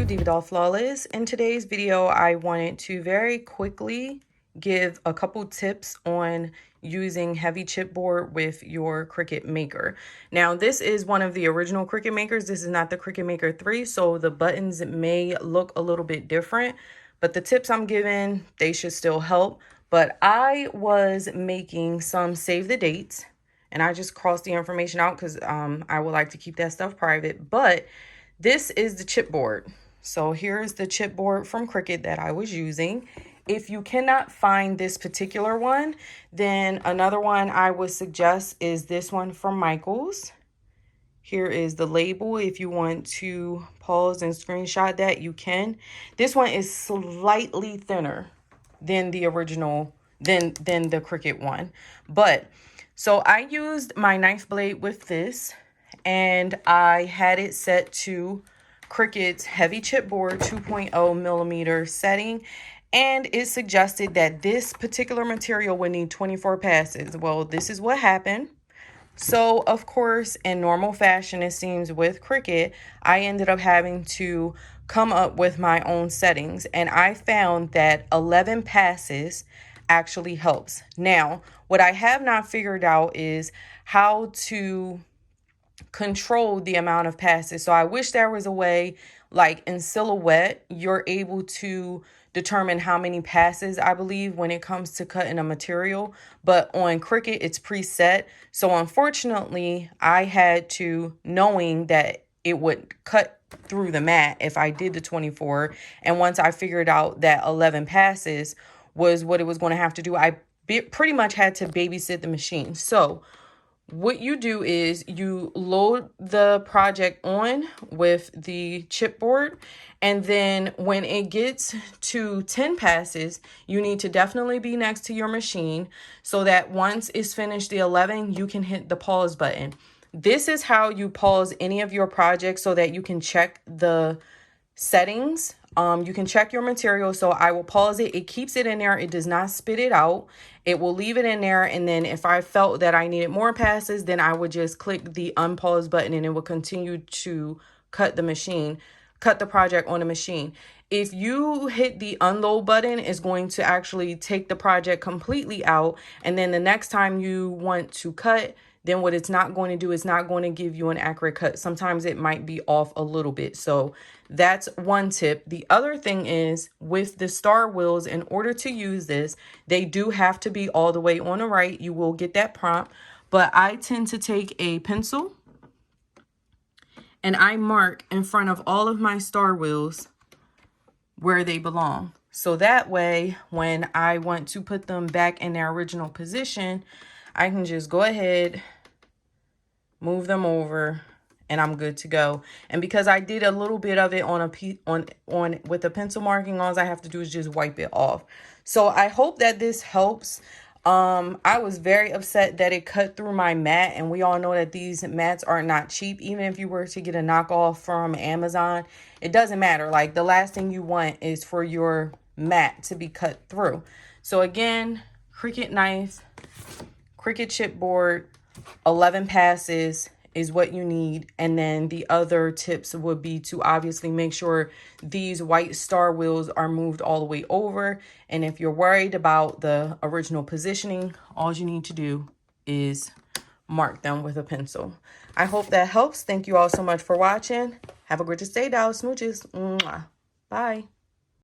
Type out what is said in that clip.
DivaDollFlawless. In today's video, I wanted to very quickly give a couple tips on using heavy chipboard with your Cricut Maker. Now, this is one of the original Cricut Makers. This is not the Cricut Maker 3, so the buttons may look a little bit different, but the tips I'm giving, they should still help. But I was making some save the dates, and I just crossed the information out because I would like to keep that stuff private. But this is the chipboard. So here's the chipboard from Cricut that I was using. If you cannot find this particular one, then another one I would suggest is this one from Michaels. Here is the label. If you want to pause and screenshot that, you can. This one is slightly thinner than the original, than the Cricut one. But so I used my knife blade with this, and I had it set to Cricut's heavy chipboard 2.0 millimeter setting, and it suggested that this particular material would need 24 passes. Well, this is what happened. So, of course, in normal fashion, it seems with Cricut, I ended up having to come up with my own settings, and I found that 11 passes actually helps. Now, what I have not figured out is how to control the amount of passes. So I wish there was a way, like in Silhouette, you're able to determine how many passes, I believe, when it comes to cutting a material. But on Cricut, it's preset. So unfortunately, I had to, knowing that it would cut through the mat if I did the 24. And once I figured out that 11 passes was what it was going to have to do, I pretty much had to babysit the machine. So what you do is you load the project on with the chipboard, and then when it gets to 10 passes, you need to definitely be next to your machine so that once it's finished the 11, you can hit the pause button. This is how you pause any of your projects so that you can check the settings. You can check your material. So I will pause it. It keeps it in there. It does not spit it out. It will leave it in there. And then if I felt that I needed more passes, then I would just click the unpause button and it will continue to cut the project on the machine. If you hit the unload button, it's going to actually take the project completely out. And then the next time you want to cut, then what it's not going to do is not going to give you an accurate cut. Sometimes it might be off a little bit. So that's one tip. The other thing is with the star wheels, in order to use this, they do have to be all the way on the right. You will get that prompt, but I tend to take a pencil and I mark in front of all of my star wheels where they belong. So that way, when I want to put them back in their original position, I can just go ahead, move them over, and I'm good to go. And because I did a little bit of it on with a pencil marking, all I have to do is just wipe it off. So I hope that this helps. I was very upset that it cut through my mat, and we all know that these mats are not cheap. Even if you were to get a knockoff from Amazon, it doesn't matter. Like, the last thing you want is for your mat to be cut through. So again, Cricut knife, Cricut chipboard, 11 passes is what you need. And then the other tips would be to obviously make sure these white star wheels are moved all the way over. And if you're worried about the original positioning, all you need to do is mark them with a pencil. I hope that helps. Thank you all so much for watching. Have a gorgeous day, dolls. Smooches. Mwah. Bye.